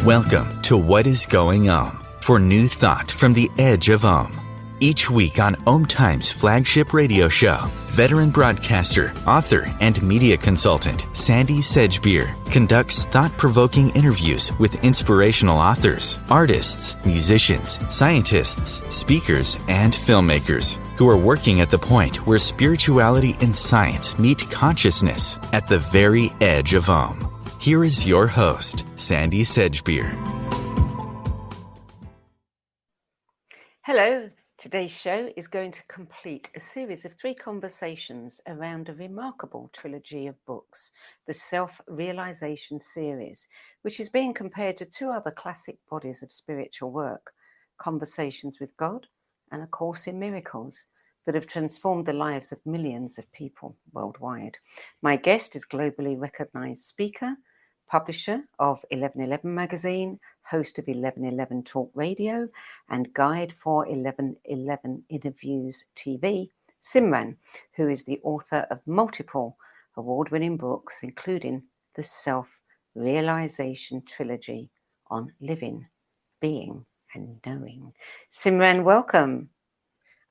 Welcome to What is Going for new thought from the edge of Each week on OMTimes flagship radio show, veteran broadcaster, author, and media consultant Sandie Sedgbeer conducts thought-provoking interviews with inspirational authors, artists, musicians, scientists, speakers, and filmmakers who are working at the point where spirituality and science meet consciousness at the very edge of Here is your host, Sandie Sedgbeer. Hello. Today's show is going to complete a series of 3 conversations around a remarkable trilogy of books, the Self-Realization series, which is being compared to 2 other classic bodies of spiritual work, Conversations with God and A Course in Miracles, that have transformed the lives of millions of people worldwide. My guest is globally recognized speaker, publisher of 1111 magazine, host of 1111 Talk Radio, and guide for 1111 Interviews TV, Simran, who is the author of multiple award-winning books, including the Self-Realization trilogy on living, being, and knowing. Simran, welcome.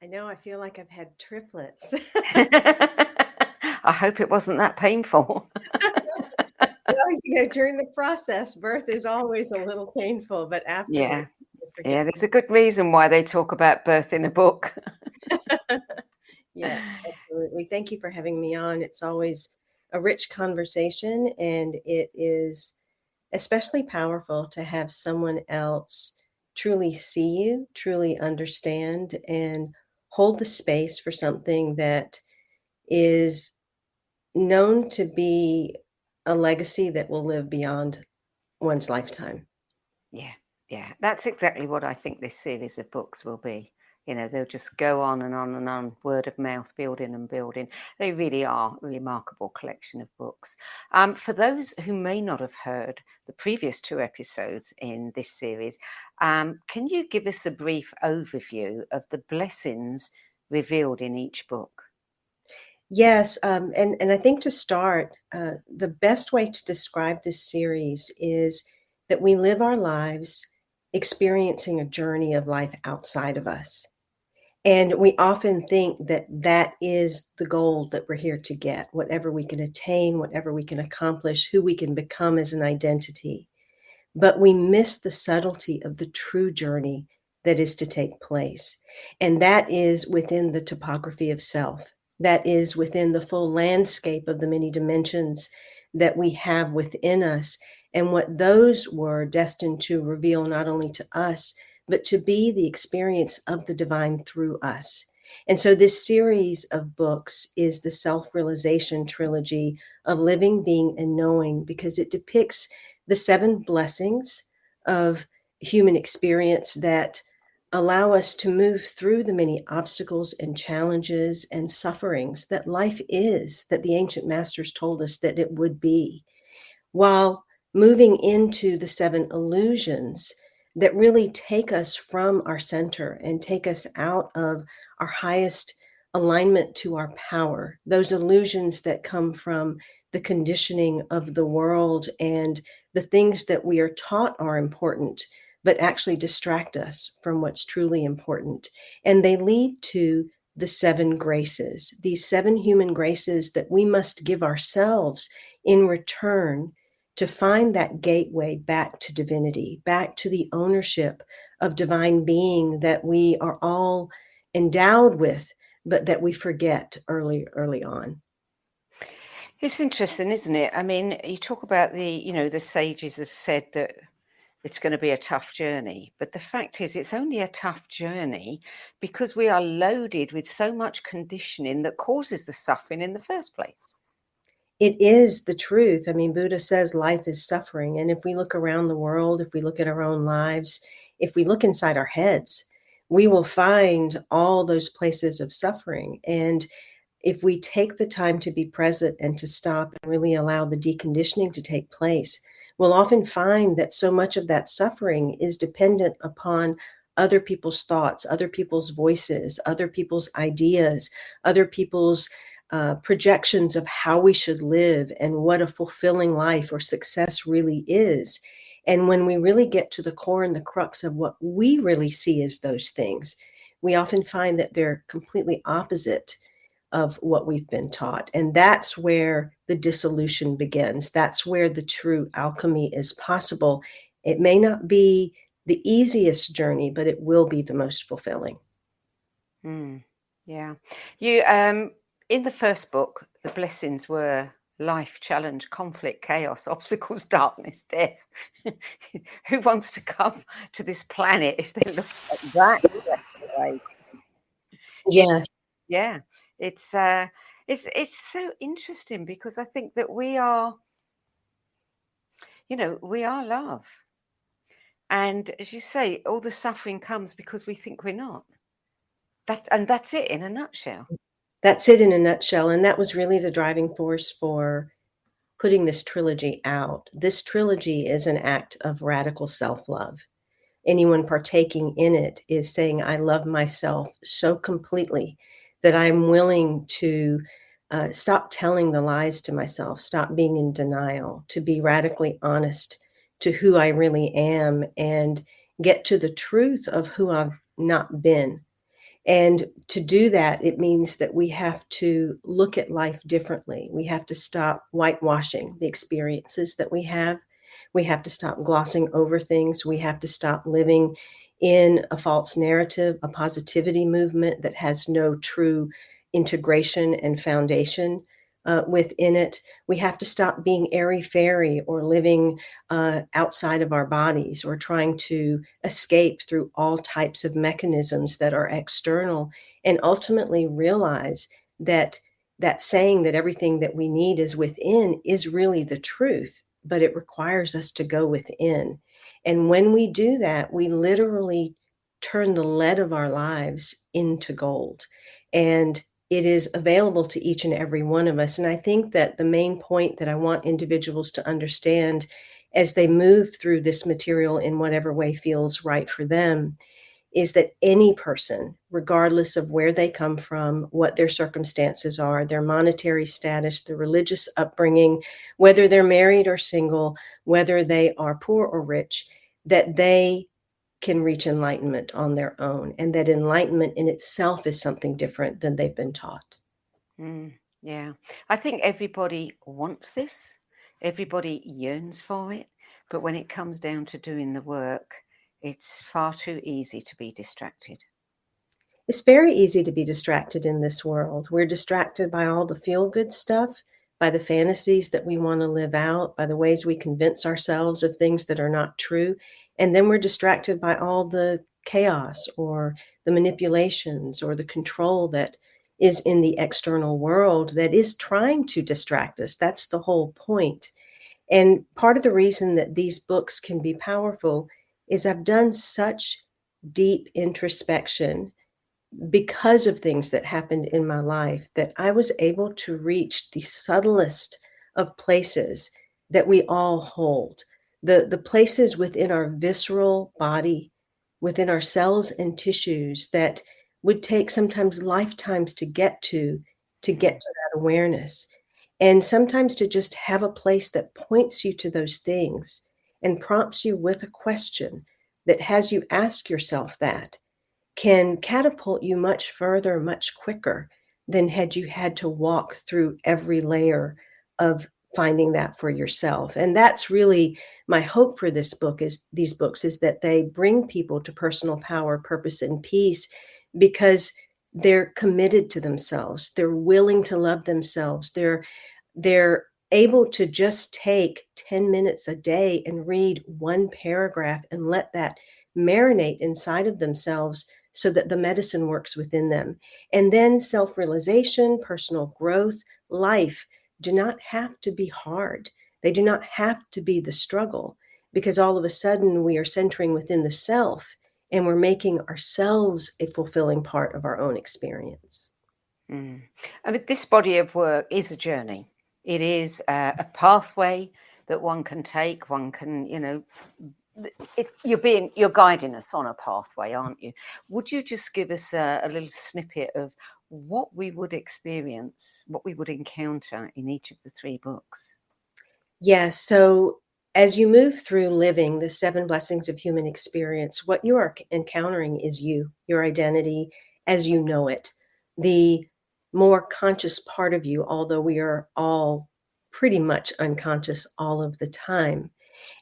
I know, I feel like I've had triplets. I hope it wasn't that painful. Well, during the process, birth is always a little painful, but afterwards. Yeah, there's a good reason why they talk about birth in a book. Yes, absolutely. Thank you for having me on. It's always a rich conversation, and it is especially powerful to have someone else truly see you, truly understand, and hold the space for something that is known to be a legacy that will live beyond one's lifetime. Yeah. That's exactly what I think this series of books will be. They'll just go on and on and on, word of mouth, building and building. They really are a remarkable collection of books. For those who may not have heard the previous 2 episodes in this series, can you give us a brief overview of the blessings revealed in each book? Yes, and I think to start, the best way to describe this series is that we live our lives experiencing a journey of life outside of us. And we often think that that is the goal that we're here to get, whatever we can attain, whatever we can accomplish, who we can become as an identity. But we miss the subtlety of the true journey that is to take place. And that is within the topography of self. That is within the full landscape of the many dimensions that we have within us, and what those were destined to reveal not only to us, but to be the experience of the divine through us. And so this series of books is the Self-Realization trilogy of living, being, and knowing, because it depicts the 7 blessings of human experience that allow us to move through the many obstacles and challenges and sufferings that life is, that the ancient masters told us that it would be, while moving into the 7 illusions that really take us from our center and take us out of our highest alignment to our power. Those illusions that come from the conditioning of the world and the things that we are taught are important, but actually distract us from what's truly important. And they lead to the 7 graces, these 7 human graces that we must give ourselves in return to find that gateway back to divinity, back to the ownership of divine being that we are all endowed with, but that we forget early on. It's interesting, isn't it? I mean, you talk about the sages have said that it's going to be a tough journey. But the fact is, it's only a tough journey because we are loaded with so much conditioning that causes the suffering in the first place. It is the truth. I mean, Buddha says life is suffering. And if we look around the world, if we look at our own lives, if we look inside our heads, we will find all those places of suffering. And if we take the time to be present and to stop and really allow the deconditioning to take place, we'll often find that so much of that suffering is dependent upon other people's thoughts, other people's voices, other people's ideas, other people's projections of how we should live and what a fulfilling life or success really is. And when we really get to the core and the crux of what we really see as those things, we often find that they're completely opposite of what we've been taught. And that's where the dissolution begins. That's where the true alchemy is possible. It may not be the easiest journey, but it will be the most fulfilling. Yeah. You in the first book, the blessings were life, challenge, conflict, chaos, obstacles, darkness, death. Who wants to come to this planet if they look at that way? Yes. Yeah. It's it's so interesting because I think that we are, we are love. And as you say, all the suffering comes because we think we're not. That's it in a nutshell. That's it in a nutshell. And that was really the driving force for putting this trilogy out. This trilogy is an act of radical self-love. Anyone partaking in it is saying, I love myself so completely that I'm willing to stop telling the lies to myself, stop being in denial, to be radically honest to who I really am and get to the truth of who I've not been. And to do that, it means that we have to look at life differently. We have to stop whitewashing the experiences that we have. We have to stop glossing over things. We have to stop living in a false narrative, a positivity movement that has no true integration and foundation within it. We have to stop being airy-fairy or living outside of our bodies or trying to escape through all types of mechanisms that are external, and ultimately realize that that saying that everything that we need is within is really the truth, but it requires us to go within. And when we do that, we literally turn the lead of our lives into gold. And it is available to each and every one of us. And I think that the main point that I want individuals to understand as they move through this material in whatever way feels right for them is that any person, regardless of where they come from, what their circumstances are, their monetary status, their religious upbringing, whether they're married or single, whether they are poor or rich, that they can reach enlightenment on their own, and that enlightenment in itself is something different than they've been taught. Yeah. I think everybody wants this. Everybody yearns for it. But when it comes down to doing the work, it's far too easy to be distracted. It's very easy to be distracted in this world. We're distracted by all the feel-good stuff, by the fantasies that we want to live out, by the ways we convince ourselves of things that are not true. And then we're distracted by all the chaos or the manipulations or the control that is in the external world that is trying to distract us. That's the whole point. And part of the reason that these books can be powerful is I've done such deep introspection because of things that happened in my life that I was able to reach the subtlest of places that we all hold, the places within our visceral body, within our cells and tissues that would take sometimes lifetimes to get to that awareness. And sometimes to just have a place that points you to those things and prompts you with a question that has you ask yourself that can catapult you much further, much quicker than had you had to walk through every layer of finding that for yourself. And that's really my hope for these books is that they bring people to personal power, purpose, and peace because they're committed to themselves. They're willing to love themselves. They're able to just take 10 minutes a day and read one paragraph and let that marinate inside of themselves so that the medicine works within them. And then self-realization, personal growth, life do not have to be hard. They do not have to be the struggle because all of a sudden we are centering within the self and we're making ourselves a fulfilling part of our own experience. I mean, this body of work is a journey. It is a pathway that one can take. One can, you're guiding us on a pathway, aren't you? Would you just give us a little snippet of what we would experience, what we would encounter in each of the three books? Yes. So As you move through living the 7 blessings of human experience, what you are encountering is you, your identity as you know it, the more conscious part of you, although we are all pretty much unconscious all of the time.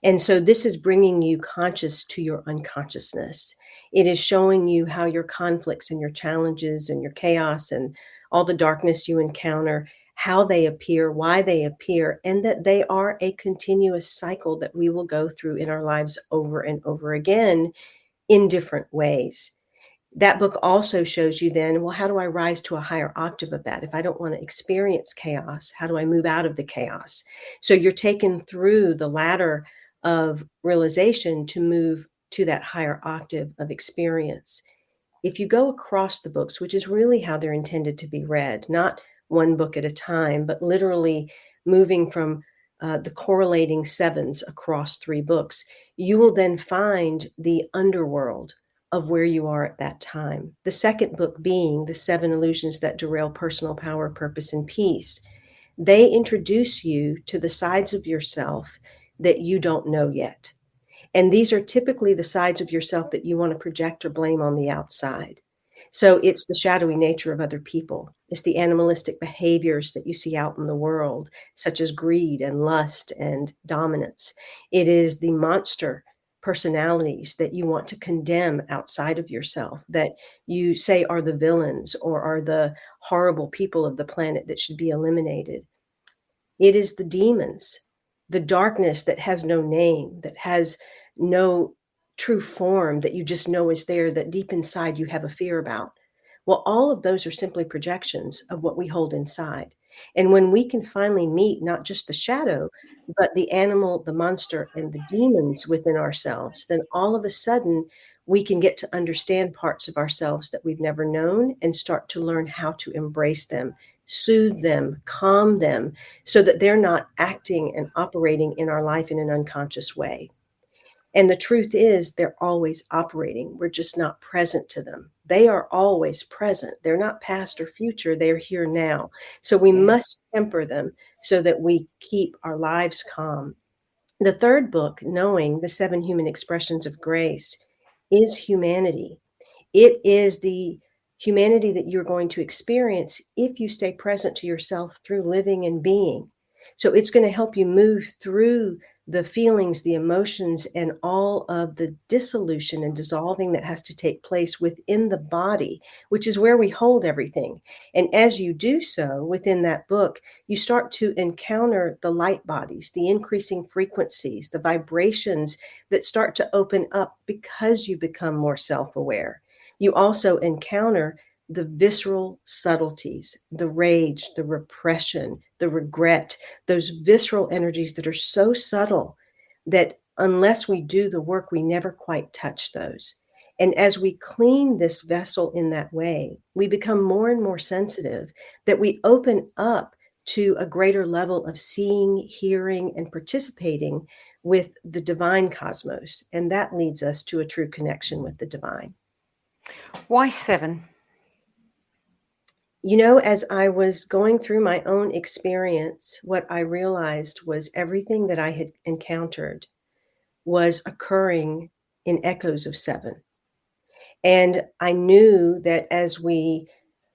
And so this is bringing you conscious to your unconsciousness. It is showing you how your conflicts and your challenges and your chaos and all the darkness you encounter, how they appear, why they appear, and that they are a continuous cycle that we will go through in our lives over and over again in different ways. That book also shows you then, well, how do I rise to a higher octave of that? If I don't want to experience chaos, how do I move out of the chaos? So you're taken through the ladder of realization to move to that higher octave of experience. If you go across the books, which is really how they're intended to be read, not one book at a time, but literally moving from the correlating sevens across 3 books, you will then find the underworld of where you are at that time. The second book being The 7 Illusions That Derail Personal Power, Purpose, and Peace. They introduce you to the sides of yourself that you don't know yet. And these are typically the sides of yourself that you want to project or blame on the outside. So it's the shadowy nature of other people. It's the animalistic behaviors that you see out in the world, such as greed and lust and dominance. It is the monster personalities that you want to condemn outside of yourself, that you say are the villains or are the horrible people of the planet that should be eliminated. It is the demons, the darkness that has no name, that has no true form, that you just know is there, that deep inside you have a fear about. Well, all of those are simply projections of what we hold inside. And when we can finally meet not just the shadow, but the animal, the monster, and the demons within ourselves, then all of a sudden we can get to understand parts of ourselves that we've never known and start to learn how to embrace them, soothe them, calm them, so that they're not acting and operating in our life in an unconscious way. And the truth is, they're always operating. We're just not present to them. They are always present. They're not past or future. They're here now. So we must temper them so that we keep our lives calm. The third book, Knowing the 7 Human Expressions of Grace, is humanity. It is the humanity that you're going to experience if you stay present to yourself through living and being. So it's going to help you move through the feelings, the emotions, and all of the dissolution and dissolving that has to take place within the body, which is where we hold everything. And as you do so within that book, you start to encounter the light bodies, the increasing frequencies, the vibrations that start to open up because you become more self-aware. You also encounter the visceral subtleties, the rage, the repression, the regret, those visceral energies that are so subtle that unless we do the work, we never quite touch those. And as we clean this vessel in that way, we become more and more sensitive, that we open up to a greater level of seeing, hearing, and participating with the divine cosmos. And that leads us to a true connection with the divine. Why 7? You know, as I was going through my own experience, what I realized was everything that I had encountered was occurring in echoes of 7. And I knew that as we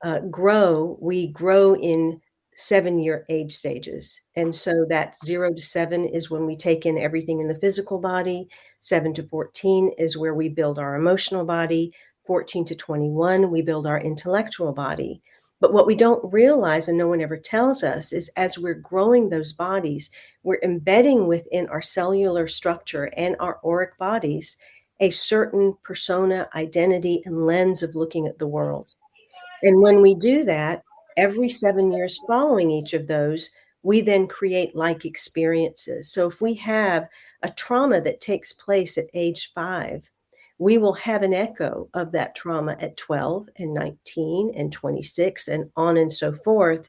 we grow in 7-year age stages. And so that 0 to 7 is when we take in everything in the physical body. 7 to 14 is where we build our emotional body. 14 to 21, we build our intellectual body. But what we don't realize, and no one ever tells us, is as we're growing those bodies, we're embedding within our cellular structure and our auric bodies a certain persona, identity, and lens of looking at the world. And when we do that, every 7 years following each of those, we then create like experiences. So if we have a trauma that takes place at age 5, we will have an echo of that trauma at 12 and 19 and 26 and on and so forth,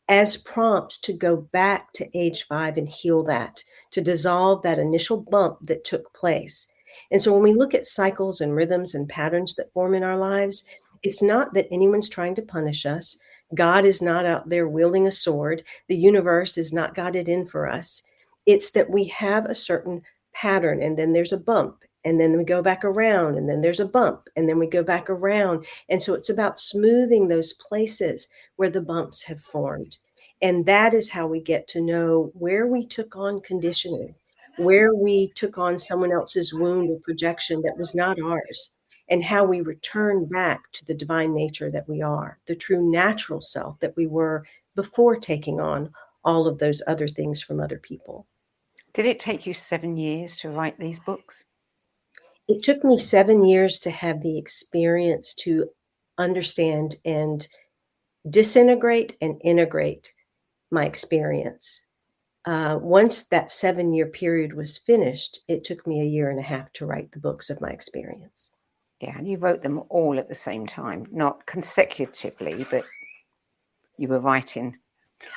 as prompts to go back to age 5 and heal that, to dissolve that initial bump that took place. And so when we look at cycles and rhythms and patterns that form in our lives, it's not that anyone's trying to punish us. God is not out there wielding a sword. The universe has not got it in for us. It's that we have a certain pattern, and then there's a bump, and then we go back around, and then there's a bump, and then we go back around. And so it's about smoothing those places where the bumps have formed. And that is how we get to know where we took on conditioning, where we took on someone else's wound or projection that was not ours, and how we return back to the divine nature that we are, the true natural self that we were before taking on all of those other things from other people. Did it take you 7 years to write these books? It took me 7 years to have the experience to understand and disintegrate and integrate my experience. Once that 7-year period was finished, it took me 1.5 years to write the books of my experience. Yeah, and you wrote them all at the same time, not consecutively, but you were writing.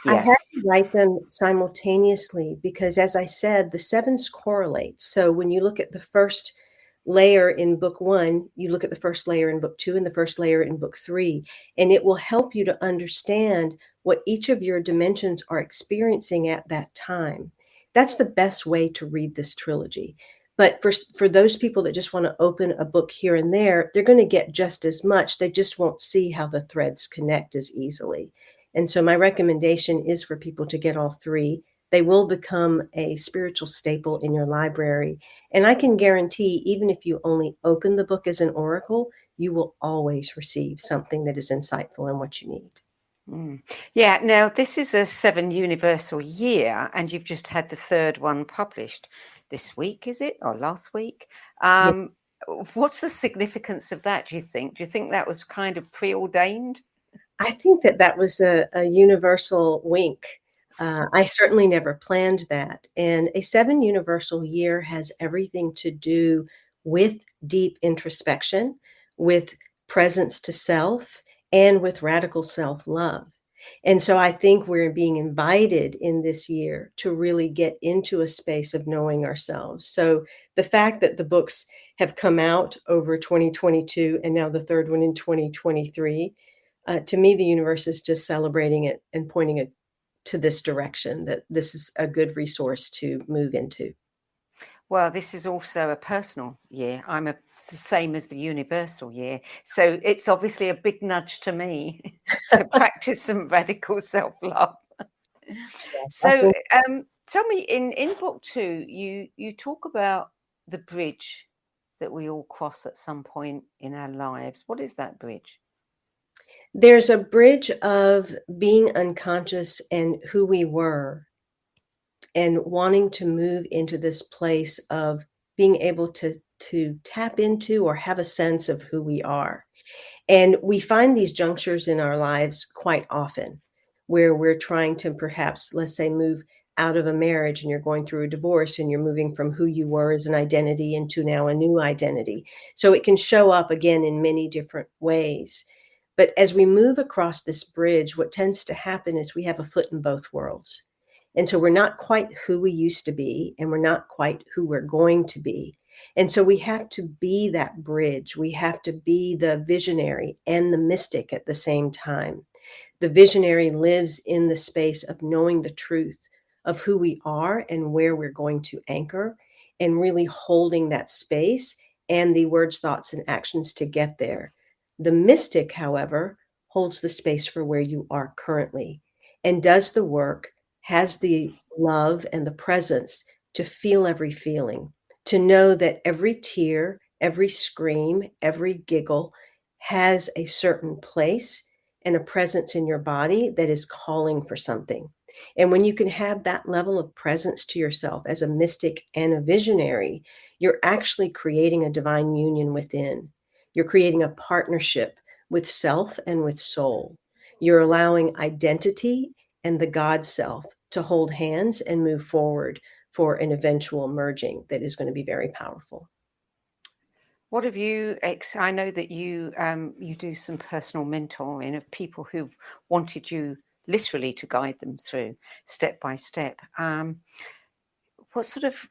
I had to write them simultaneously because, as I said, the sevens correlate. So when you look at the first layer in book 1, you look at the first layer in book 2 and the first layer in book 3, and it will help you to understand what each of your dimensions are experiencing at that time. That's the best way to read this trilogy. But for those people that just want to open a book here and there, they're going to get just as much. They just won't see how the threads connect as easily. And so my recommendation is for people to get all 3. They will become a spiritual staple in your library. And I can guarantee, even if you only open the book as an oracle, you will always receive something that is insightful and what you need. Yeah, now this is a 7 universal year, and you've just had the 3rd one published this week, is it? Or last week? Yeah. What's the significance of that, do you think? Do you think that was kind of preordained? I think that was a universal wink. I certainly never planned that. And a 7 universal year has everything to do with deep introspection, with presence to self, and with radical self-love. And so I think we're being invited in this year to really get into a space of knowing ourselves. So the fact that the books have come out over 2022 and now the 3rd one in 2023, to me, the universe is just celebrating it and pointing it to this direction, that this is a good resource to move into. Well, this is also a personal year. I'm the same as the universal year. So it's obviously a big nudge to me to practice some radical self-love. So tell me, in book 2, you talk about the bridge that we all cross at some point in our lives. What is that bridge? There's a bridge of being unconscious and who we were, and wanting to move into this place of being able to tap into or have a sense of who we are. And we find these junctures in our lives quite often where we're trying to perhaps, let's say, move out of a marriage and you're going through a divorce and you're moving from who you were as an identity into now a new identity. So it can show up again in many different ways. But as we move across this bridge, what tends to happen is we have a foot in both worlds. And so we're not quite who we used to be, and we're not quite who we're going to be. And so we have to be that bridge. We have to be the visionary and the mystic at the same time. The visionary lives in the space of knowing the truth of who we are and where we're going to anchor, and really holding that space and the words, thoughts, and actions to get there. The mystic, however, holds the space for where you are currently and does the work, has the love and the presence to feel every feeling, to know that every tear, every scream, every giggle has a certain place and a presence in your body that is calling for something. And when you can have that level of presence to yourself as a mystic and a visionary, you're actually creating a divine union within. You're creating a partnership with self and with soul. You're allowing identity and the God self to hold hands and move forward for an eventual merging that is going to be very powerful. What have you? I know that you do some personal mentoring of people who've wanted you literally to guide them through step by step. What sort of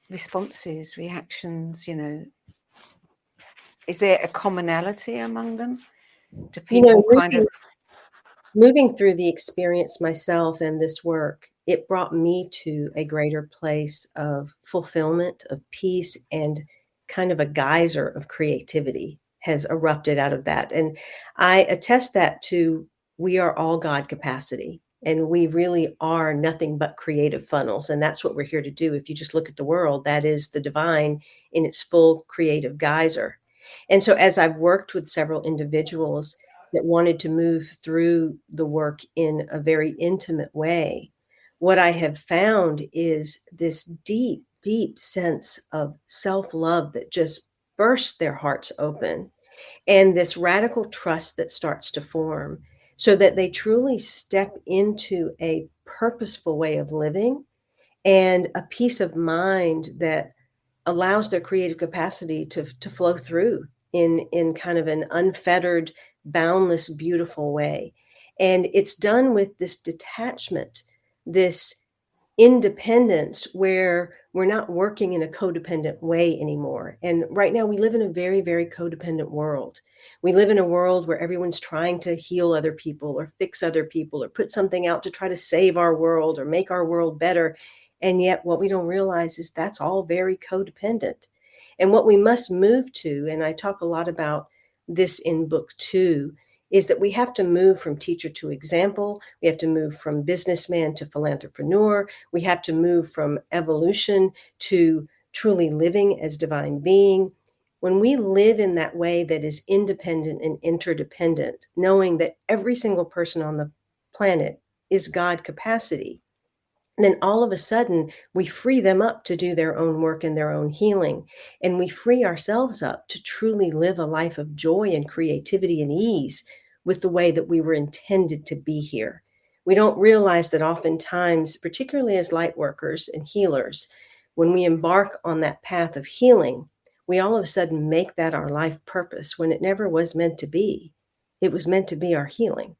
responses, reactions? Is there a commonality among them? Do people Moving through the experience myself and this work it brought me to a greater place of fulfillment, of peace, and kind of a geyser of creativity has erupted out of that. And I attest that to we are all God capacity. And we really are nothing but creative funnels. And that's what we're here to do. If you just look at the world, that is the divine in its full creative geyser. And so as I've worked with several individuals that wanted to move through the work in a very intimate way, what I have found is this deep, deep sense of self-love that just bursts their hearts open, and this radical trust that starts to form so that they truly step into a purposeful way of living and a peace of mind that allows their creative capacity to flow through in kind of an unfettered, boundless, beautiful way. And it's done with this detachment, this independence where we're not working in a codependent way anymore. And right now we live in a very, very codependent world. We live in a world where everyone's trying to heal other people or fix other people or put something out to try to save our world or make our world better. And yet what we don't realize is that's all very codependent. And what we must move to, and I talk a lot about this in book 2, is that we have to move from teacher to example. We have to move from businessman to philanthropreneur. We have to move from evolution to truly living as divine being. When we live in that way that is independent and interdependent, knowing that every single person on the planet is God capacity, then all of a sudden we free them up to do their own work and their own healing. And we free ourselves up to truly live a life of joy and creativity and ease with the way that we were intended to be here. We don't realize that oftentimes, particularly as light workers and healers, when we embark on that path of healing, we all of a sudden make that our life purpose when it never was meant to be. It was meant to be our healing.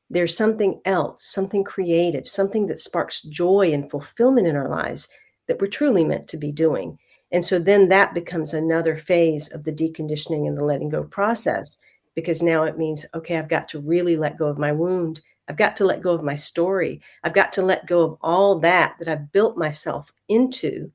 There's something else, something creative, something that sparks joy and fulfillment in our lives that we're truly meant to be doing. And so then that becomes another phase of the deconditioning and the letting go process, because now it means, okay, I've got to really let go of my wound. I've got to let go of my story. I've got to let go of all that I've built myself into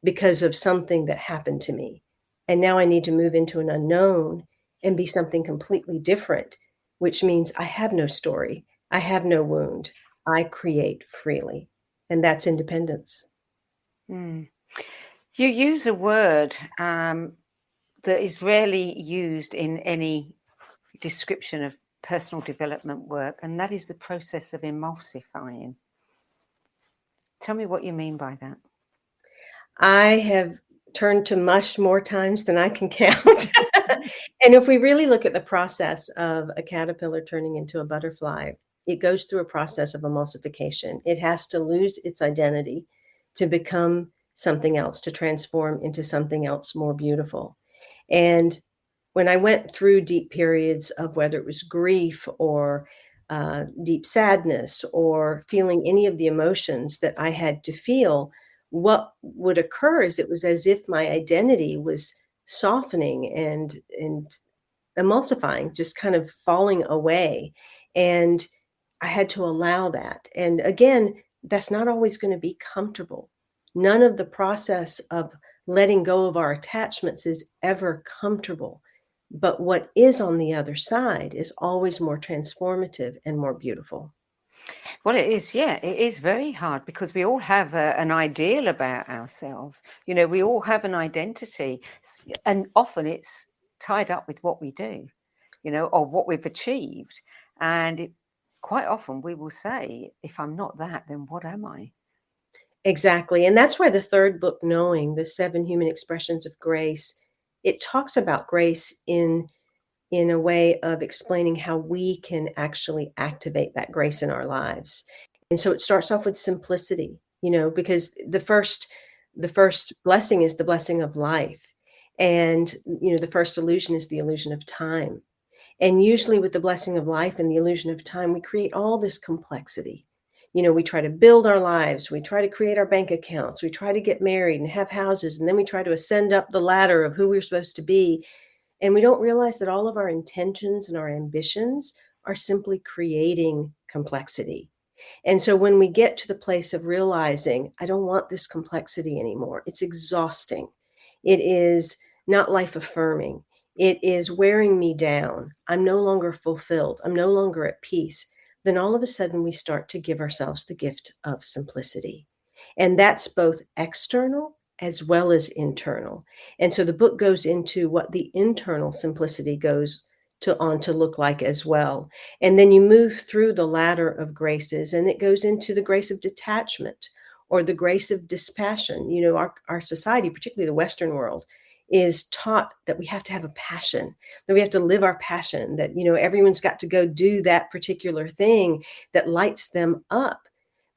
because of something that happened to me. And now I need to move into an unknown and be something completely different, which means I have no story. I have no wound. I create freely. And that's independence. Mm. You use a word that is rarely used in any description of personal development work, and that is the process of emulsifying. Tell me what you mean by that. I have turned to mush more times than I can count. And if we really look at the process of a caterpillar turning into a butterfly, it goes through a process of emulsification. It has to lose its identity to become something else, to transform into something else more beautiful. And when I went through deep periods of whether it was grief or deep sadness or feeling any of the emotions that I had to feel, what would occur is it was as if my identity was softening and emulsifying, just kind of falling away. And I had to allow that. And again, that's not always going to be comfortable. None of the process of letting go of our attachments is ever comfortable. But what is on the other side is always more transformative and more beautiful. Well, it is, yeah, it is very hard because we all have an ideal about ourselves. You know, we all have an identity, and often it's tied up with what we do, you know, or what we've achieved. And quite often we will say, if I'm not that, then what am I? Exactly. And that's why the third book, Knowing, the 7 Human Expressions of Grace, it talks about grace in a way of explaining how we can actually activate that grace in our lives. And so it starts off with simplicity, you know, because the first blessing is the blessing of life. And, you know, the first illusion is the illusion of time. And usually with the blessing of life and the illusion of time, we create all this complexity. You know, we try to build our lives, we try to create our bank accounts, we try to get married and have houses, and then we try to ascend up the ladder of who we're supposed to be. And we don't realize that all of our intentions and our ambitions are simply creating complexity. And so when we get to the place of realizing, I don't want this complexity anymore, it's exhausting. It is not life affirming. It is wearing me down. I'm no longer fulfilled. I'm no longer at peace. Then all of a sudden we start to give ourselves the gift of simplicity. And that's both external as well as internal. And so the book goes into what the internal simplicity goes on to look like as well. And then you move through the ladder of graces, and it goes into the grace of detachment or the grace of dispassion. You know, our society, particularly the Western world, is taught that we have to have a passion, that we have to live our passion, that, you know, everyone's got to go do that particular thing that lights them up.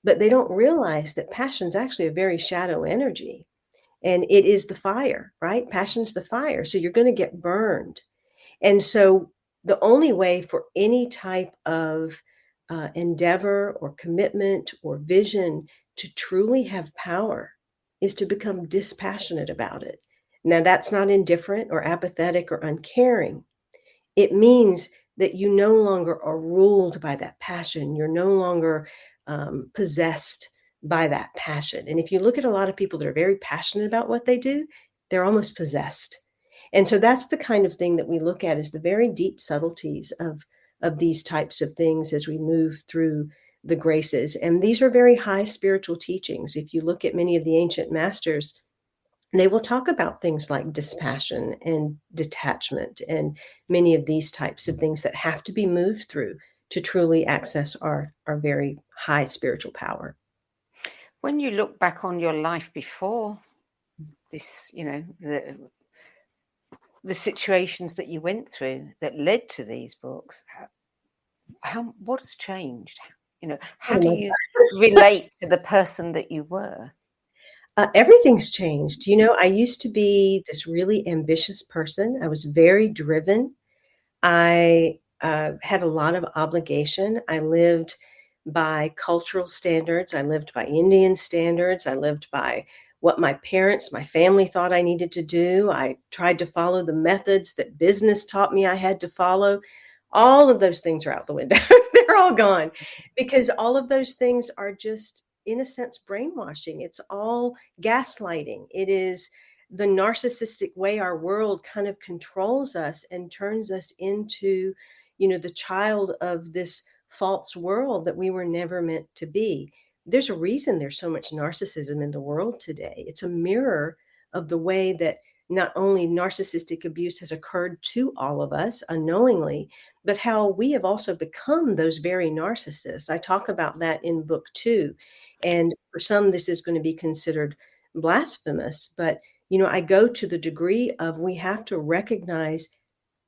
But they don't realize that passion's actually a very shadow energy. And it is the fire, right? Passion's the fire. So you're going to get burned. And so the only way for any type of endeavor or commitment or vision to truly have power is to become dispassionate about it. Now, that's not indifferent or apathetic or uncaring. It means that you no longer are ruled by that passion. You're no longer possessed by that passion. And if you look at a lot of people that are very passionate about what they do, they're almost possessed. And so that's the kind of thing that we look at, is the very deep subtleties of these types of things as we move through the graces. And these are very high spiritual teachings. If you look at many of the ancient masters, they will talk about things like dispassion and detachment and many of these types of things that have to be moved through to truly access our very high spiritual power. When you look back on your life before this, you know, the situations that you went through that led to these books, what has changed? You know, how do you relate to the person that you were? Everything's changed. You know, I used to be this really ambitious person. I was very driven. I had a lot of obligation. I lived by cultural standards. I lived by Indian standards. I lived by what my parents, my family thought I needed to do. I tried to follow the methods that business taught me I had to follow. All of those things are out the window. They're all gone, because all of those things are just, in a sense, brainwashing. It's all gaslighting. It is the narcissistic way our world kind of controls us and turns us into, you know, the child of this false world that we were never meant to be. There's a reason there's so much narcissism in the world today. It's a mirror of the way that not only narcissistic abuse has occurred to all of us unknowingly, but how we have also become those very narcissists. I talk about that in book 2. And for some, this is going to be considered blasphemous, but you know, I go to the degree of we have to recognize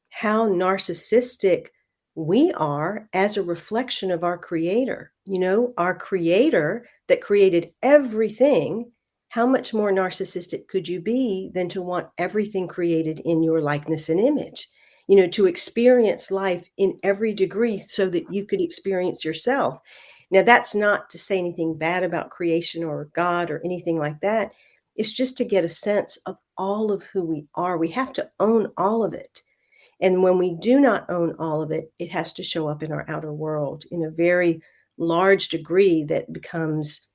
how narcissistic we are as a reflection of our creator. You know, our creator that created everything. How much more narcissistic could you be than to want everything created in your likeness and image? You know, to experience life in every degree so that you could experience yourself. Now, that's not to say anything bad about creation or God or anything like that. It's just to get a sense of all of who we are. We have to own all of it. And when we do not own all of it, it has to show up in our outer world in a very large degree that becomes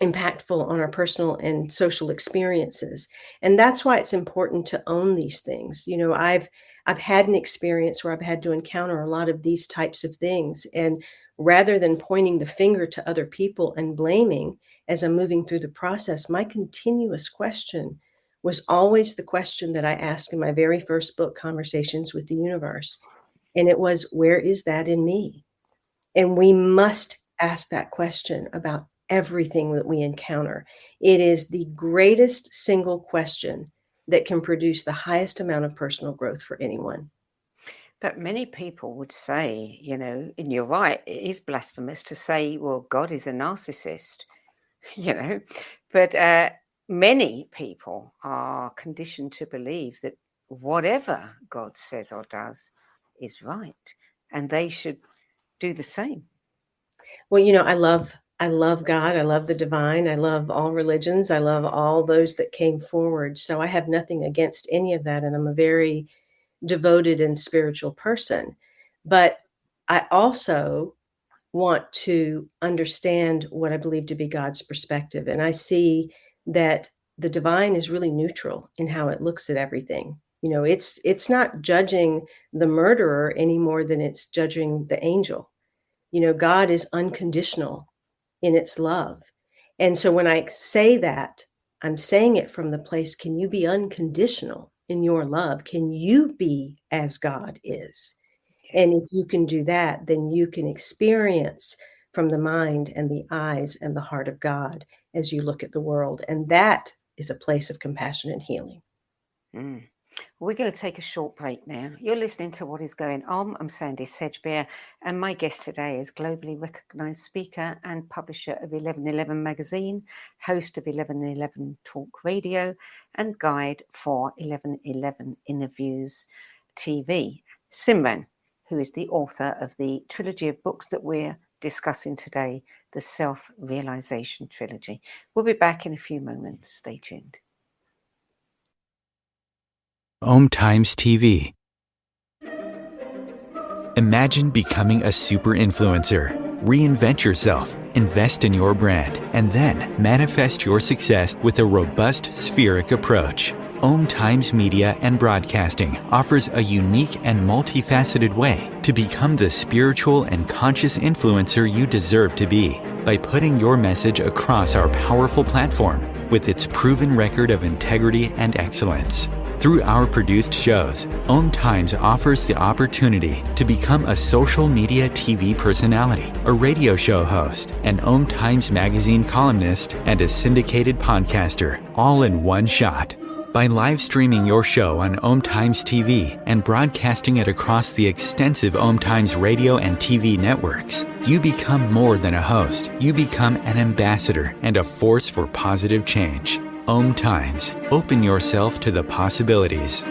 impactful on our personal and social experiences. And that's why it's important to own these things. You know, I've had an experience where I've had to encounter a lot of these types of things. And rather than pointing the finger to other people and blaming as I'm moving through the process, my continuous question was always the question that I asked in my very first book, Conversations with the Universe. And it was, where is that in me? And we must ask that question about everything that we encounter. It is the greatest single question that can produce the highest amount of personal growth for anyone. But many people would say, you know, and you're right, it is blasphemous to say, well, God is a narcissist, you know, but many people are conditioned to believe that whatever God says or does is right, and they should do the same. Well, you know, I love God. I love the divine. I love all religions. I love all those that came forward. So I have nothing against any of that. And I'm a very devoted and spiritual person. But I also want to understand what I believe to be God's perspective. And I see that the divine is really neutral in how it looks at everything. You know, it's not judging the murderer any more than it's judging the angel. You know, God is unconditional in its love. And so when I say that, I'm saying it from the place, can you be unconditional in your love? Can you be as God is? And if you can do that, then you can experience from the mind and the eyes and the heart of God as you look at the world. And that is a place of compassion and healing. We're going to take a short break now. You're listening to What is Going On. I'm Sandie Sedgbeer, and my guest today is globally recognized speaker and publisher of 1111 magazine, host of 1111 Talk Radio, and guide for 1111 Interviews TV. Simran, who is the author of the trilogy of books that we're discussing today, the Self-Realization Trilogy. We'll be back in a few moments. Stay tuned. OMTimes TV. Imagine becoming a super influencer. Reinvent yourself, invest in your brand, and then manifest your success with a robust spheric approach. OMTimes Media and Broadcasting offers a unique and multifaceted way to become the spiritual and conscious influencer you deserve to be by putting your message across our powerful platform with its proven record of integrity and excellence. Through our produced shows, OMTimes offers the opportunity to become a social media TV personality, a radio show host, an OMTimes magazine columnist, and a syndicated podcaster, all in one shot. By live streaming your show on OMTimes TV and broadcasting it across the extensive OMTimes radio and TV networks, you become more than a host. You become an ambassador and a force for positive change. OMTimes. Open yourself to the possibilities.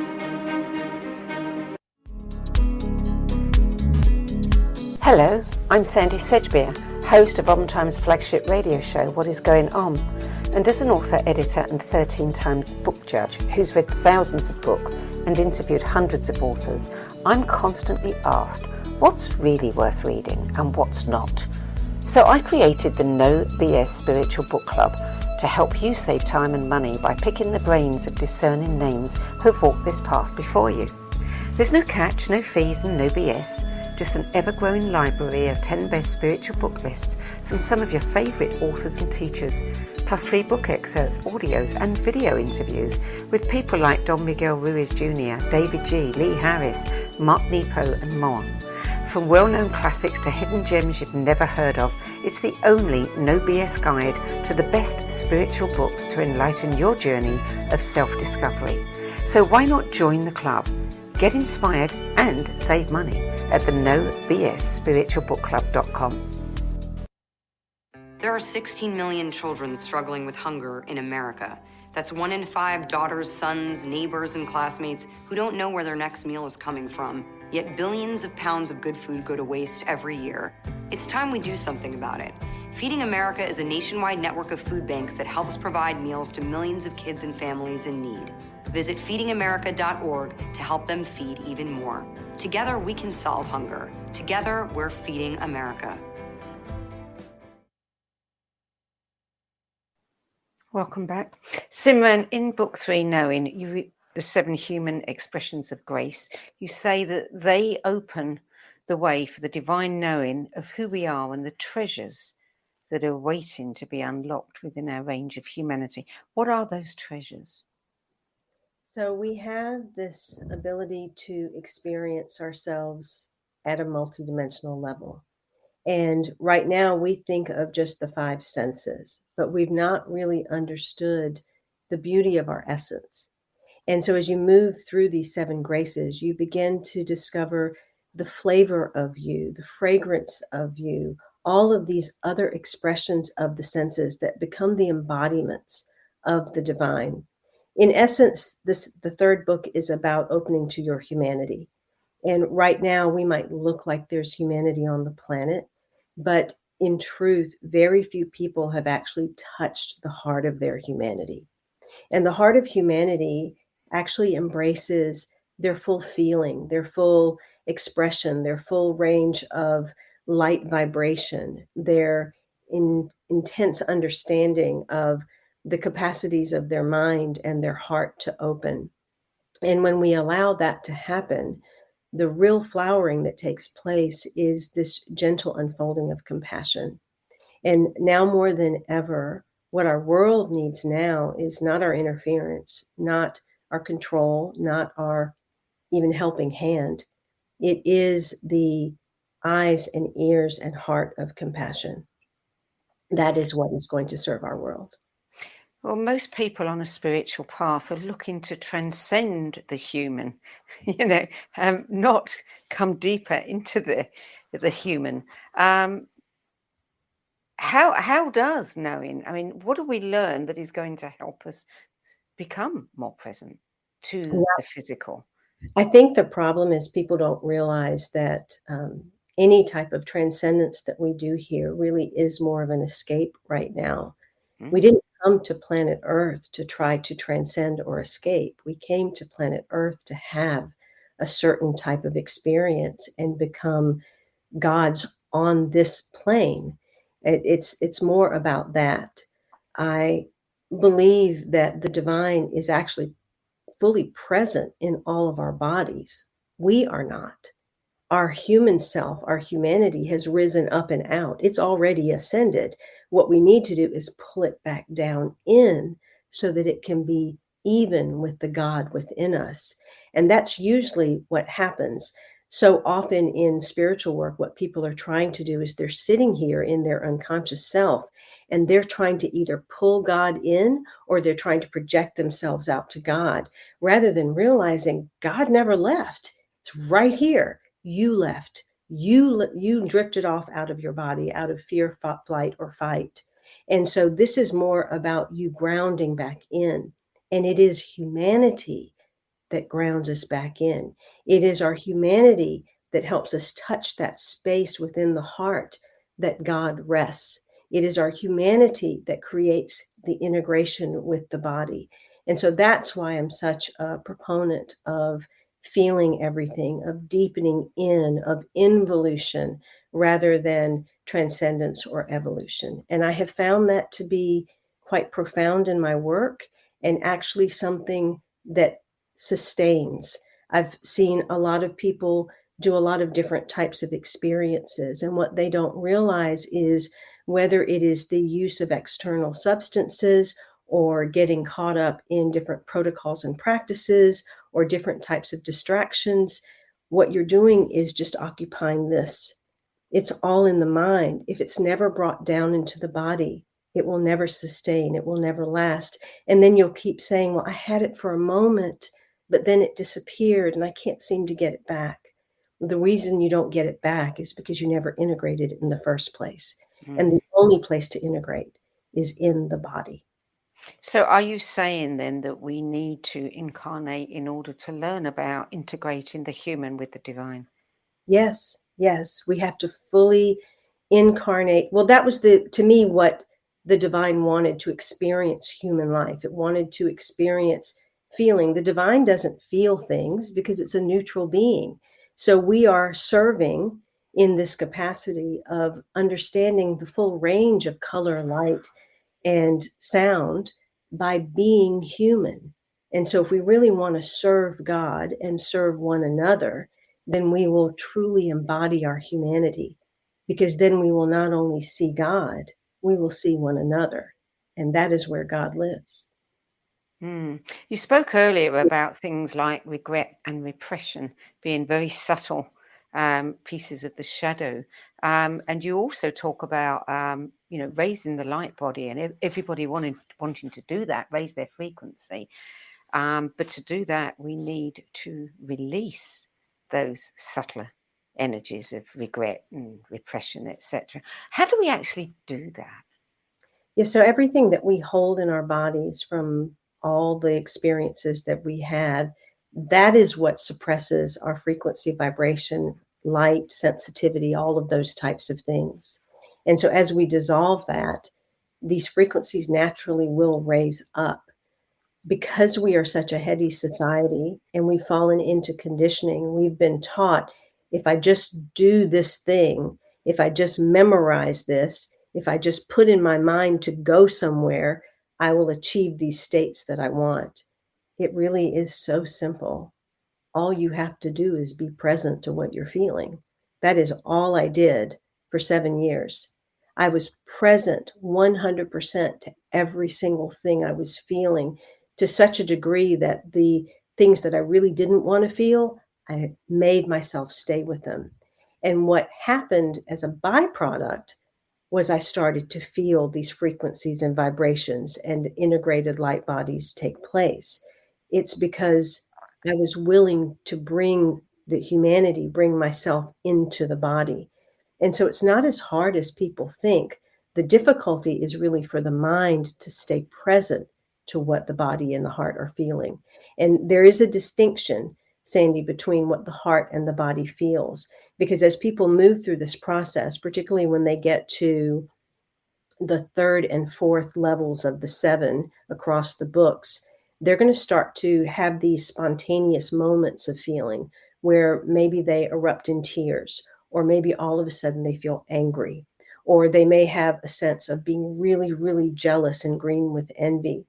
Hello, I'm Sandie Sedgbeer, host of OMTimes' flagship radio show, What is Going On? And as an author, editor, and 13 times book judge who's read thousands of books and interviewed hundreds of authors, I'm constantly asked what's really worth reading and what's not. So I created the No BS Spiritual Book Club to help you save time and money by picking the brains of discerning names who've walked this path before you. There's no catch, no fees, and no BS, just an ever-growing library of 10 best spiritual book lists from some of your favourite authors and teachers, plus free book excerpts, audios, and video interviews with people like Don Miguel Ruiz Jr., David G., Lee Harris, Mark Nepo, and more. From well-known classics to hidden gems you've never heard of, it's the only no BS guide to the best spiritual books to enlighten your journey of self-discovery. So why not join the club? Get inspired and save money at the nobsspiritualbookclub.com. There are 16 million children struggling with hunger in America. That's 1 in 5 daughters, sons, neighbors, and classmates who don't know where their next meal is coming from. Yet billions of pounds of good food go to waste every year. It's time we do something about it. Feeding America is a nationwide network of food banks that helps provide meals to millions of kids and families in need. Visit feedingamerica.org to help them feed even more. Together, we can solve hunger. Together, we're feeding America. Welcome back. Simran, in book 3, Knowing, you read the 7 human expressions of grace. You say that they open the way for the divine knowing of who we are and the treasures that are waiting to be unlocked within our range of humanity. What are those treasures? So we have this ability to experience ourselves at a multidimensional level. And right now we think of just the 5 senses, but we've not really understood the beauty of our essence. And so as you move through these 7 graces, you begin to discover the flavor of you, the fragrance of you, all of these other expressions of the senses that become the embodiments of the divine. In essence, the 3rd book is about opening to your humanity. And right now we might look like there's humanity on the planet, but in truth, very few people have actually touched the heart of their humanity. And the heart of humanity actually embraces their full feeling, their full expression, their full range of light vibration, their intense understanding of the capacities of their mind and their heart to open. And when we allow that to happen, the real flowering that takes place is this gentle unfolding of compassion. And now more than ever, what our world needs now is not our interference, not our control, not our even helping hand. It is the eyes and ears and heart of compassion. That is what is going to serve our world. Well, most people on a spiritual path are looking to transcend the human, not come deeper into the human. How does knowing? I mean, what do we learn that is going to help us become more present to the physical? I think the problem is people don't realize that any type of transcendence that we do here really is more of an escape right now. We didn't come to planet Earth to try to transcend or escape. We came to planet Earth to have a certain type of experience and become gods on this plane. It's more about that. I believe that the divine is actually fully present in all of our bodies. We are not. Our human self, our humanity has risen up and out. It's already ascended. What we need to do is pull it back down in so that it can be even with the God within us. And that's usually what happens. So often in spiritual work, what people are trying to do is they're sitting here in their unconscious self and they're trying to either pull God in or they're trying to project themselves out to God rather than realizing God never left. It's right here. You left. You drifted off out of your body, out of fear, flight, or fight. And so this is more about you grounding back in. And it is humanity that grounds us back in. It is our humanity that helps us touch that space within the heart that God rests. It is our humanity that creates the integration with the body. And so that's why I'm such a proponent of feeling everything, of deepening in, of involution rather than transcendence or evolution. And I have found that to be quite profound in my work and actually something that sustains. I've seen a lot of people do a lot of different types of experiences, and what they don't realize is whether it is the use of external substances or getting caught up in different protocols and practices or different types of distractions, what you're doing is just occupying this. It's all in the mind. If it's never brought down into the body, it will never sustain, it will never last. And then you'll keep saying, well, I had it for a moment, but then it disappeared and I can't seem to get it back. The reason you don't get it back is because you never integrated it in the first place. And the only place to integrate is in the body. So are you saying then that we need to incarnate in order to learn about integrating the human with the divine? Yes, yes. We have to fully incarnate. Well, that was to me, what the divine wanted to experience human life. It wanted to experience feeling. The divine doesn't feel things because it's a neutral being. So we are serving in this capacity of understanding the full range of color, light, and sound by being human. And so if we really want to serve God and serve one another, then we will truly embody our humanity, because then we will not only see God, we will see one another. And that is where God lives. You spoke earlier about things like regret and repression being very subtle pieces of the shadow. And you also talk about, raising the light body and everybody wanting to do that, raise their frequency. But to do that, we need to release those subtler energies of regret and repression, etc. How do we actually do that? Yeah, so everything that we hold in our bodies from all the experiences that we had, that is what suppresses our frequency, vibration, light, sensitivity, all of those types of things. And so as we dissolve that, these frequencies naturally will raise up. Because we are such a heady society and we've fallen into conditioning, we've been taught if I just do this thing if I just memorize this, if I just put in my mind to go somewhere, I will achieve these states that I want. It really is so simple. All you have to do is be present to what you're feeling. That is all I did for 7 years. I was present 100% to every single thing I was feeling, to such a degree that the things that I really didn't want to feel, I made myself stay with them. And what happened as a byproduct was I started to feel these frequencies and vibrations and integrated light bodies take place. It's because I was willing to bring myself into the body. And so it's not as hard as people think. The difficulty is really for the mind to stay present to what the body and the heart are feeling. And there is a distinction, Sandie, between what the heart and the body feels. Because as people move through this process, particularly when they get to the third and fourth levels of the 7 across the books, they're going to start to have these spontaneous moments of feeling where maybe they erupt in tears, or maybe all of a sudden they feel angry, or they may have a sense of being really, really jealous and green with envy.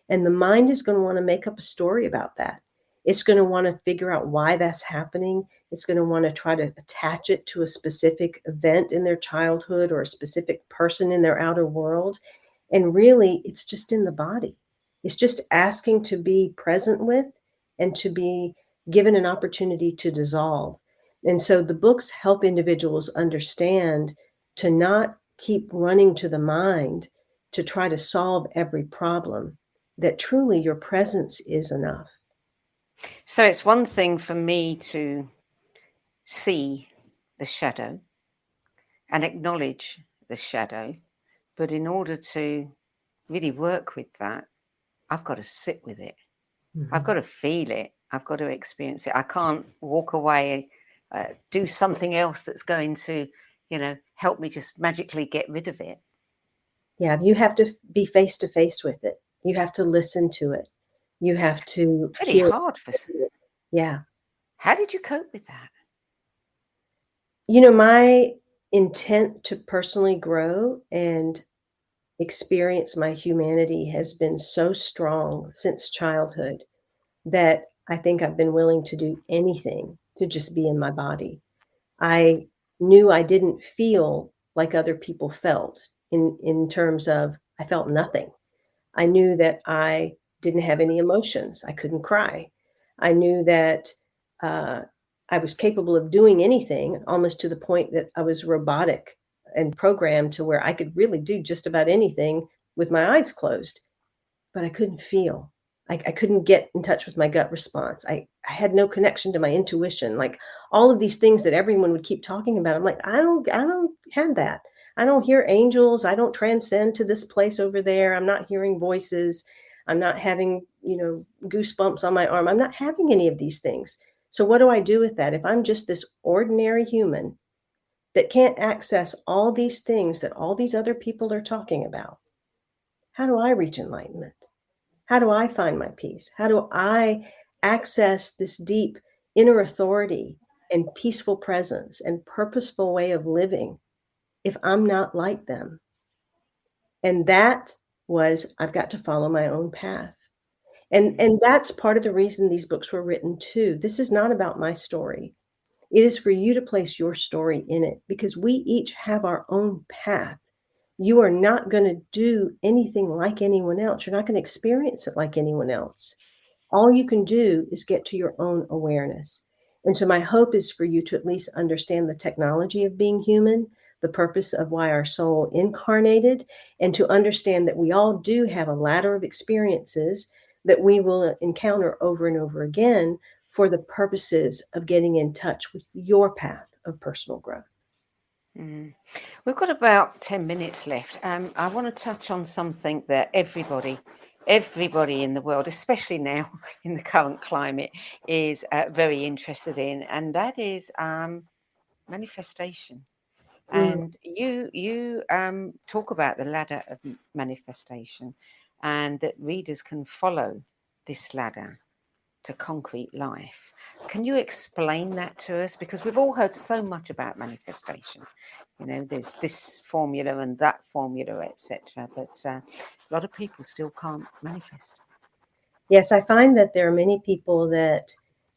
And the mind is going to want to make up a story about that. It's going to want to figure out why that's happening. It's going to want to try to attach it to a specific event in their childhood or a specific person in their outer world. And really, it's just in the body. It's just asking to be present with and to be given an opportunity to dissolve. And so the books help individuals understand to not keep running to the mind to try to solve every problem, that truly your presence is enough. So it's one thing for me to see the shadow and acknowledge the shadow, but in order to really work with that, I've got to sit with it. Mm-hmm. I've got to feel it. I've got to experience it. I can't walk away, do something else that's going to, help me just magically get rid of it. Yeah, you have to be face to face with it. You have to listen to it. You have to Pretty hear hard for. it. Yeah. How did you cope with that? My intent to personally grow and experience my humanity has been so strong since childhood that I think I've been willing to do anything to just be in my body. I knew I didn't feel like other people felt in terms of I felt nothing. I knew that I didn't have any emotions. I couldn't cry. I knew that I was capable of doing anything, almost to the point that I was robotic and programmed to where I could really do just about anything with my eyes closed, but I couldn't feel. I couldn't get in touch with my gut response. I had no connection to my intuition. Like all of these things that everyone would keep talking about. I'm like, I don't have that. I don't hear angels. I don't transcend to this place over there. I'm not hearing voices. I'm not having, goosebumps on my arm. I'm not having any of these things. So what do I do with that? If I'm just this ordinary human that can't access all these things that all these other people are talking about, how do I reach enlightenment? How do I find my peace? How do I access this deep inner authority and peaceful presence and purposeful way of living if I'm not like them? And that was, I've got to follow my own path. And that's part of the reason these books were written too. This is not about my story. It is for you to place your story in it, because we each have our own path. You are not going to do anything like anyone else. You're not going to experience it like anyone else. All you can do is get to your own awareness. And so my hope is for you to at least understand the technology of being human, the purpose of why our soul incarnated, and to understand that we all do have a ladder of experiences that we will encounter over and over again for the purposes of getting in touch with your path of personal growth. We've got about 10 minutes left. I want to touch on something that everybody in the world, especially now in the current climate, is very interested in, and that is manifestation. And you talk about the ladder of manifestation, and that readers can follow this ladder to concrete life. Can you explain that to us? Because we've all heard so much about manifestation. there's this formula and that formula, etc. But a lot of people still can't manifest. Yes, I find that there are many people that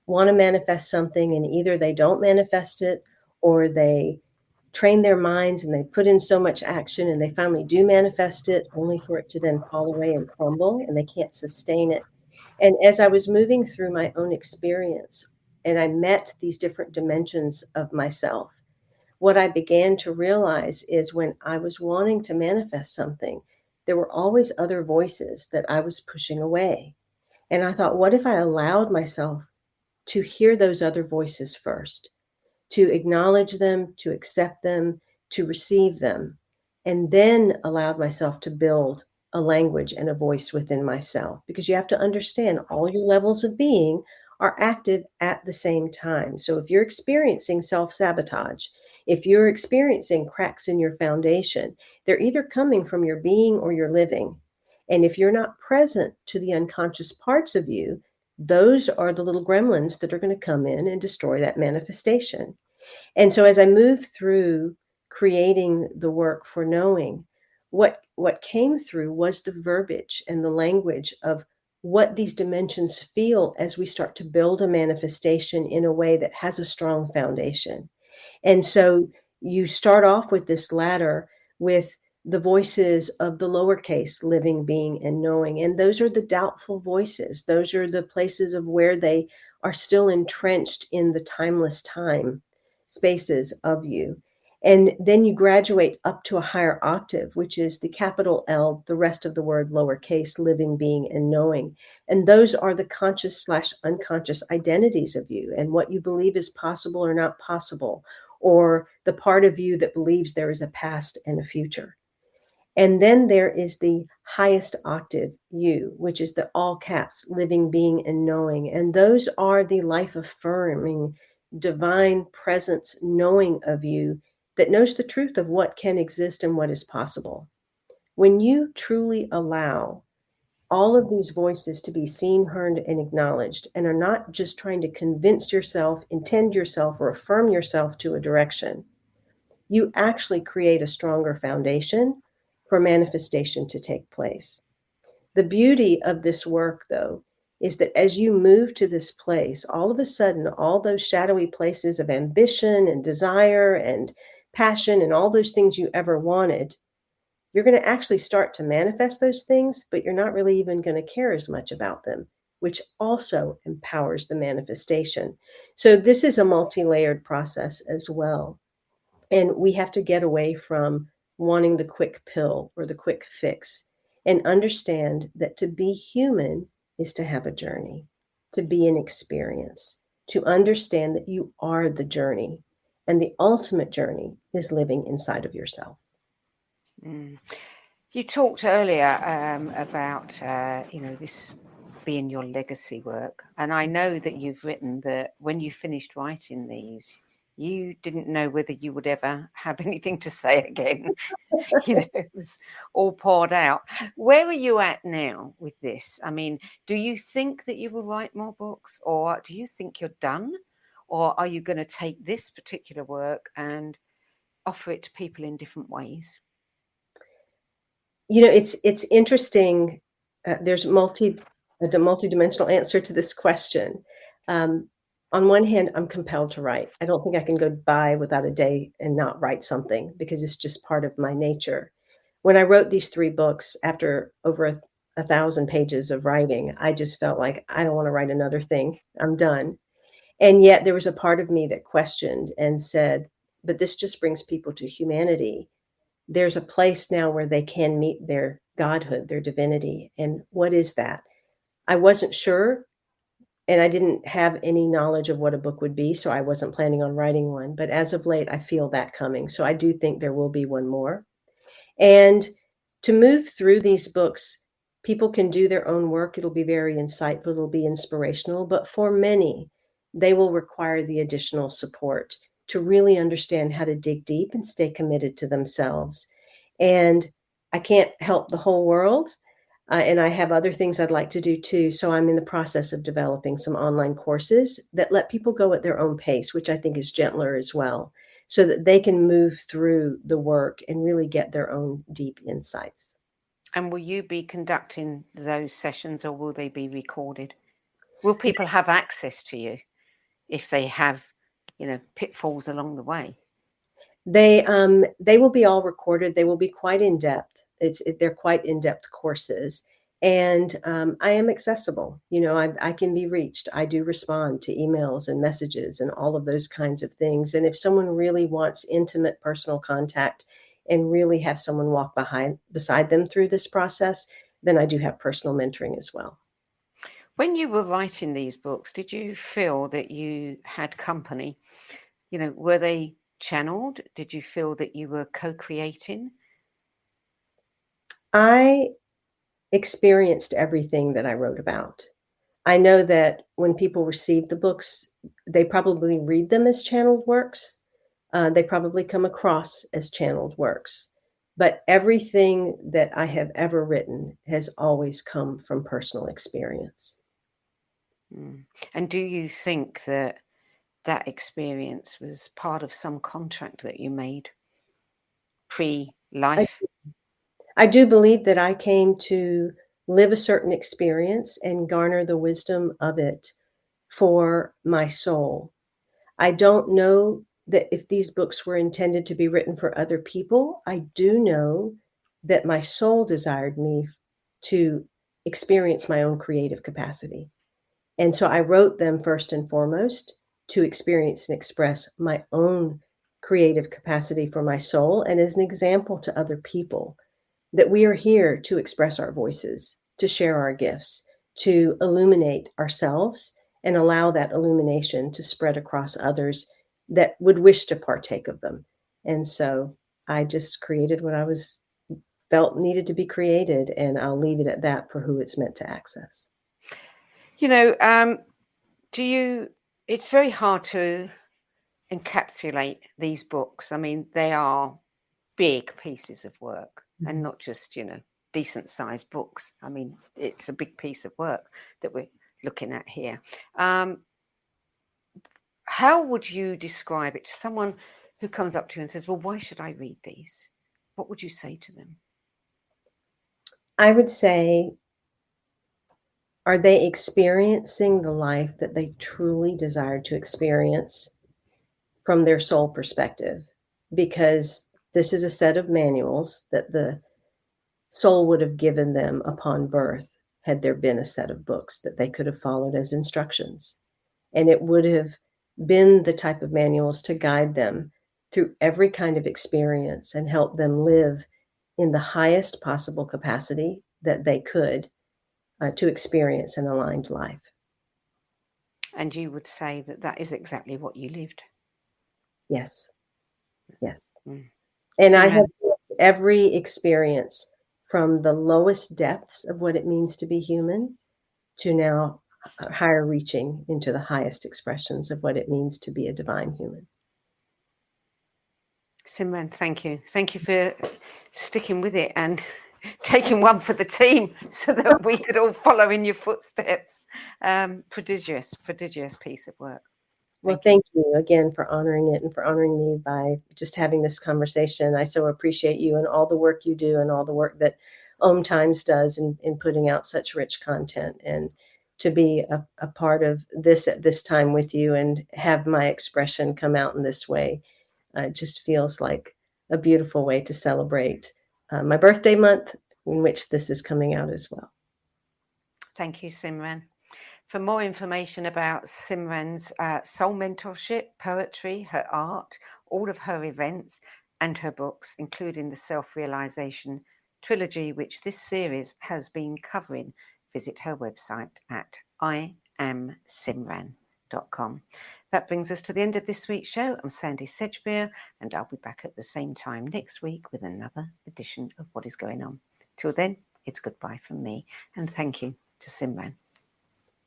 want to manifest something and either they don't manifest it or they train their minds and they put in so much action and they finally do manifest it only for it to then fall away and crumble and they can't sustain it. And as I was moving through my own experience and I met these different dimensions of myself, what I began to realize is when I was wanting to manifest something, there were always other voices that I was pushing away. And I thought, what if I allowed myself to hear those other voices first, to acknowledge them, to accept them, to receive them, and then allowed myself to build a language and a voice within myself? Because you have to understand all your levels of being are active at the same time. So if you're experiencing self-sabotage, if you're experiencing cracks in your foundation, they're either coming from your being or your living. And if you're not present to the unconscious parts of you, those are the little gremlins that are going to come in and destroy that manifestation. And so as I moved through creating the work for knowing, what came through was the verbiage and the language of what these dimensions feel as we start to build a manifestation in a way that has a strong foundation. And so you start off with this ladder with the voices of the lowercase living, being, and knowing. And those are the doubtful voices. Those are the places of where they are still entrenched in the timeless time spaces of you. And then you graduate up to a higher octave, which is the capital L, the rest of the word lowercase, living, being, and knowing. And those are the conscious/unconscious identities of you and what you believe is possible or not possible, or the part of you that believes there is a past and a future. And then there is the highest octave, you, which is the all caps, living, being, and knowing. And those are the life affirming, divine presence knowing of you that knows the truth of what can exist and what is possible. When you truly allow all of these voices to be seen, heard, and acknowledged, and are not just trying to convince yourself, intend yourself, or affirm yourself to a direction, you actually create a stronger foundation for manifestation to take place. The beauty of this work, though, is that as you move to this place, all of a sudden, all those shadowy places of ambition and desire and passion and all those things you ever wanted, you're going to actually start to manifest those things, but you're not really even going to care as much about them, which also empowers the manifestation. So this is a multi-layered process as well. And we have to get away from wanting the quick pill or the quick fix and understand that to be human is to have a journey, to be an experience, to understand that you are the journey. And the ultimate journey is living inside of yourself. Mm. You talked earlier about, this being your legacy work. And I know that you've written that when you finished writing these, you didn't know whether you would ever have anything to say again. It was all poured out. Where are you at now with this? I mean, do you think that you will write more books, or do you think you're done? Or are you going to take this particular work and offer it to people in different ways? It's interesting. There's a multi-dimensional answer to this question. On one hand, I'm compelled to write. I don't think I can go by without a day and not write something because it's just part of my nature. When I wrote these 3 books, after over 1,000 pages of writing, I just felt like I don't want to write another thing. I'm done. And yet there was a part of me that questioned and said, but this just brings people to humanity. There's a place now where they can meet their godhood, their divinity. And what is that? I wasn't sure. And I didn't have any knowledge of what a book would be, so I wasn't planning on writing one. But as of late, I feel that coming. So I do think there will be one more. And to move through these books, people can do their own work. It'll be very insightful. It'll be inspirational. But for many, they will require the additional support to really understand how to dig deep and stay committed to themselves. And I can't help the whole world. And I have other things I'd like to do too. So I'm in the process of developing some online courses that let people go at their own pace, which I think is gentler as well. so that they can move through the work and really get their own deep insights. And will you be conducting those sessions, or will they be recorded? Will people have access to you if they have, pitfalls along the way? They will be all recorded. They will be quite in depth. They're quite in-depth courses, and I am accessible. I can be reached. I do respond to emails and messages and all of those kinds of things. And if someone really wants intimate personal contact and really have someone walk beside them through this process, then I do have personal mentoring as well. When you were writing these books, did you feel that you had company? Were they channeled? Did you feel that you were co-creating? I experienced everything that I wrote about. I know that when people receive the books, they probably read them as channeled works. They probably come across as channeled works. But everything that I have ever written has always come from personal experience. And do you think that experience was part of some contract that you made pre-life? I do believe that I came to live a certain experience and garner the wisdom of it for my soul. I don't know that if these books were intended to be written for other people. I do know that my soul desired me to experience my own creative capacity. And so I wrote them first and foremost to experience and express my own creative capacity for my soul, and as an example to other people that we are here to express our voices, to share our gifts, to illuminate ourselves and allow that illumination to spread across others that would wish to partake of them. And so I just created what I felt needed to be created, and I'll leave it at that for who it's meant to access. It's very hard to encapsulate these books. I mean, they are big pieces of work, and not just, decent sized books. I mean, it's a big piece of work that we're looking at here. How would you describe it to someone who comes up to you and says, well, why should I read these? What would you say to them? I would say, are they experiencing the life that they truly desire to experience from their soul perspective? Because this is a set of manuals that the soul would have given them upon birth had there been a set of books that they could have followed as instructions. And it would have been the type of manuals to guide them through every kind of experience and help them live in the highest possible capacity that they could to experience an aligned life. And you would say that that is exactly what you lived? Yes. Yes. Mm. And So I have lived every experience from the lowest depths of what it means to be human to now higher reaching into the highest expressions of what it means to be a divine human. Simran, thank you. Thank you for sticking with it and taking one for the team so that we could all follow in your footsteps. Prodigious piece of work. Well, thank you again for honoring it and for honoring me by just having this conversation. I so appreciate you and all the work you do and all the work that OMTimes does in putting out such rich content, and to be a part of this at this time with you and have my expression come out in this way just feels like a beautiful way to celebrate my birthday month in which this is coming out as well. Thank you, Simran. For more information about Simran's soul mentorship, poetry, her art, all of her events and her books, including the Self-Realization trilogy, which this series has been covering, visit her website at iamsimran.com. That brings us to the end of this week's show. I'm Sandie Sedgbeer, and I'll be back at the same time next week with another edition of What Is Going On. Till then, it's goodbye from me, and thank you to Simran.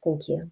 Thank you.